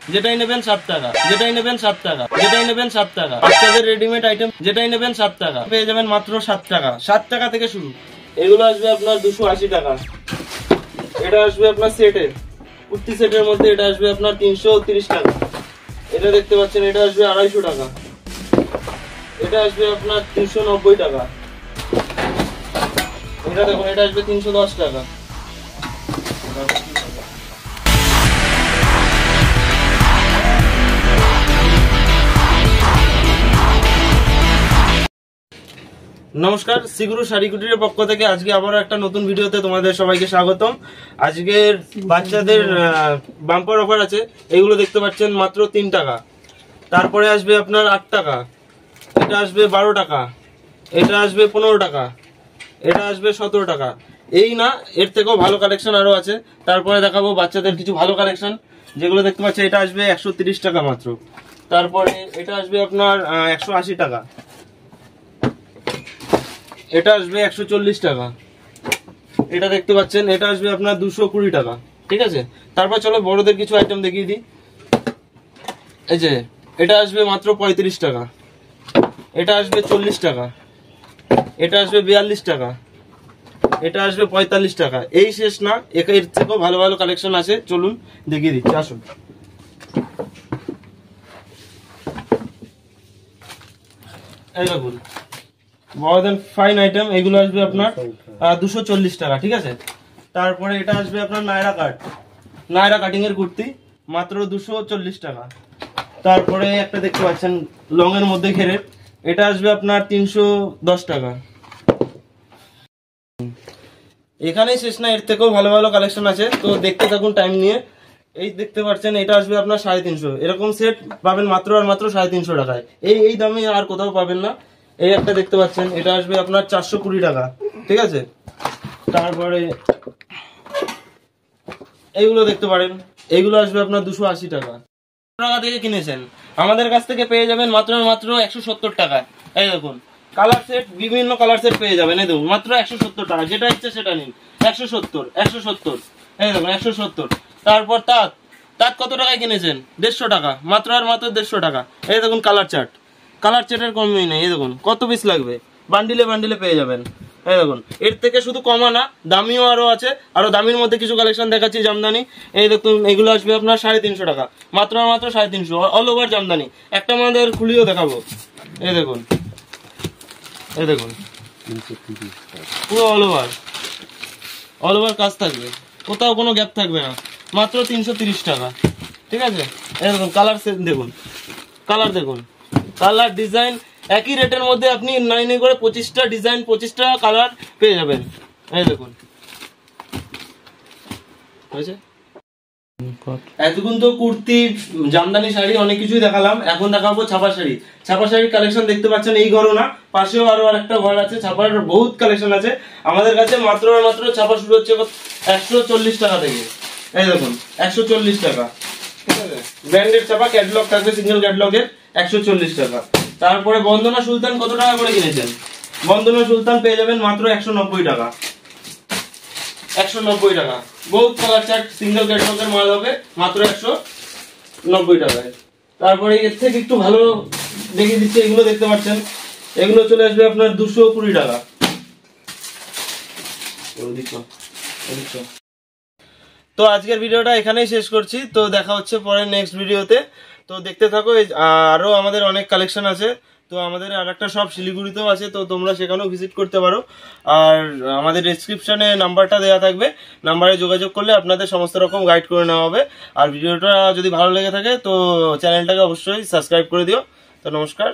যেটাই নেবেন 7 টাকা, যেটাই নেবেন 7 টাকা, যেটাই নেবেন 7 টাকা। বাচ্চাদের রেডিমেড আইটেম যেটাই নেবেন 7 টাকা পেয়ে যাবেন মাত্র 7 টাকা। 7 টাকা থেকে শুরু। এগুলো আসবে আপনার 280 টাকা। এটা আসবে আপনার সেটের, কুর্তি সেটের মধ্যে এটা আসবে আপনার 330 টাকা। এটা দেখতে পাচ্ছেন, এটা আসবে 250 টাকা। এটা আসবে আপনার 390 টাকা। এটা দেখুন, এটা আসবে 310 টাকা। নমস্কার, সিগুরু শাড়ি কুটিরের পক্ষ থেকে আজকে আবারও একটা নতুন ভিডিওতে তোমাদের সবাইকে স্বাগতম। আজকের বাচ্চাদের বাম্পার অফার আছে। এগুলো দেখতে পাচ্ছেন মাত্র 3 টাকা। তারপরে আসবে আপনার 8 টাকা। এটা আসবে 12 টাকা। এটা আসবে 15 টাকা। এটা আসবে 17 টাকা। এই না, এর থেকেও ভালো কালেকশন আরো আছে। তারপরে দেখাবো বাচ্চাদের কিছু ভালো কালেকশন, যেগুলো দেখতে পাচ্ছেন। এটা আসবে 130 টাকা মাত্র। তারপরে এটা আসবে আপনার 180 টাকা। এটা আসবে 140 টাকা। এটা দেখতে পাচ্ছেন, এটা আসবে আপনার 220 টাকা। ঠিক আছে, তারপর চলো বড়দের কিছু আইটেম দেখিয়ে দিই। এই যে এটা আসবে মাত্র 35 টাকা। এটা আসবে 40 টাকা। এটা আসবে 42 টাকা। এটা আসবে 45 টাকা। এই শেষ না, এর থেকেও ভালো ভালো কালেকশন আছে, চলুন দেখিয়ে দিচ্ছি, আসুন। এই দেখুন, বড়দের ফাইন আইটেম, এগুলো আসবে আপনার 240 টাকা। ঠিক আছে, তারপরে এটা আসবে আপনার নায়রা কাটিং এর কুর্তি, মাত্র 240 টাকা। তারপরে একটা দেখতে পাচ্ছেন লং এর মধ্যে ঘেরে, এটা আসবে আপনার 310 টাকা। এখানেই শেষ না, এর থেকেও ভালো ভালো কালেকশন আছে, তো দেখতে থাকুন টাইম নিয়ে। এই দেখতে পাচ্ছেন, এটা আসবে আপনার 350। এরকম সেট পাবেন মাত্র আর মাত্র 350 টাকায়। এই দামে আর কোথাও পাবেন না। এই একটা দেখতে পাচ্ছেন, এটা আসবে আপনার 420 টাকা। ঠিক আছে, তারপরে এইগুলো দেখতে পারেন, এইগুলো আসবে আপনার 280 টাকা। টাকা থেকে কিনেছেন, আমাদের কাছ থেকে পেয়ে যাবেন মাত্র মাত্র 170 টাকা। এই দেখুন, কালার সেট, বিভিন্ন কালার সেট পেয়ে যাবেন। এই দেখুন, মাত্র 170 টাকা। যেটা ইচ্ছে সেটা নিন। 170। এই দেখুন, 170। তারপর তাঁত কত টাকায় কিনেছেন? 150 টাকা। মাত্র আর মাত্র 150 টাকা। এই দেখুন কালার চার্টের কমই নেই। এই দেখুন কত পিস লাগবে, বান্ডিলে বান্ডিলে পেয়ে যাবেন। এই দেখুন, এর থেকে শুধু কমা না, দামিও আরো আছে। আরো দামির মধ্যে কিছু কালেকশন দেখাচ্ছি, জামদানি। এই দেখুন, এগুলো আসবে আপনার 350 টাকা। মাত্র আর মাত্র 350, অল ওভার জামদানি। একটা আমাদের খুলিও দেখাবো। এই দেখুন, এই দেখুন, পুরো অল ওভার কাজ থাকবে, কোথাও কোনো গ্যাপ থাকবে না। মাত্র 330 টাকা। ঠিক আছে, এই দেখুন কালার দেখুন, কালার ডিজাইন একই রেটের মধ্যে আপনি নাই করে 25টা ডিজাইন, 25টা কালার পেয়ে যাবেন। এই দেখুন, হয়েছে। এতক্ষণ তো কুর্তি, জামদানি শাড়ি অনেক কিছুই দেখালাম। এখন দেখাবো ছাপা শাড়ি। ছাপা শাড়ির কালেকশন দেখতে পাচ্ছেন, এই ঘরও না, পাশেও আরো আরেকটা ঘর আছে। ছাপার বহুত কালেকশন আছে আমাদের কাছে। মাত্র ছাপা শুরু হচ্ছে 140 টাকা থেকে। এই দেখুন, 140 টাকা। ঠিক আছে, ব্র্যান্ডেড ছাপা, ক্যাটালগ থাকবে, সিঙ্গেল ক্যাটালগের, 140 টাকা। তারপরে বন্দনা সুলতান কত টাকা করে কিনেছেন? বন্দনা সুলতান পেয়ে যাবেন মাত্র 190 টাকা। 190 টাকা। বহুত কালার চার্ট, সিঙ্গেল ক্যাটালগের মাল হবে, মাত্র 190 টাকায়। তারপরে এর থেকে একটু ভালো দেখিয়ে দিচ্ছি, এগুলো দেখতে পাচ্ছেন, এগুলো চলে আসবে আপনার 220 টাকা। তো আজকের ভিডিওটা এখানেই শেষ করছি। তো দেখা হচ্ছে পরে নেক্সট ভিডিওতে। তো দেখতে থাকো, আরো আমাদের অনেক কালেকশন আছে। তো আমাদের আরেকটা শপ শিলিগুড়িতেও আছে, তো তোমরা সেখানেও ভিজিট করতে পারো। আর আমাদের ডেসক্রিপশনে নাম্বারটা দেওয়া থাকবে, নাম্বারে যোগাযোগ করলে আপনাদের সমস্ত রকম গাইড করে নেওয়া হবে। আর ভিডিওটা যদি ভালো লেগে থাকে তো চ্যানেলটাকে অবশ্যই সাবস্ক্রাইব করে দিও। তো নমস্কার।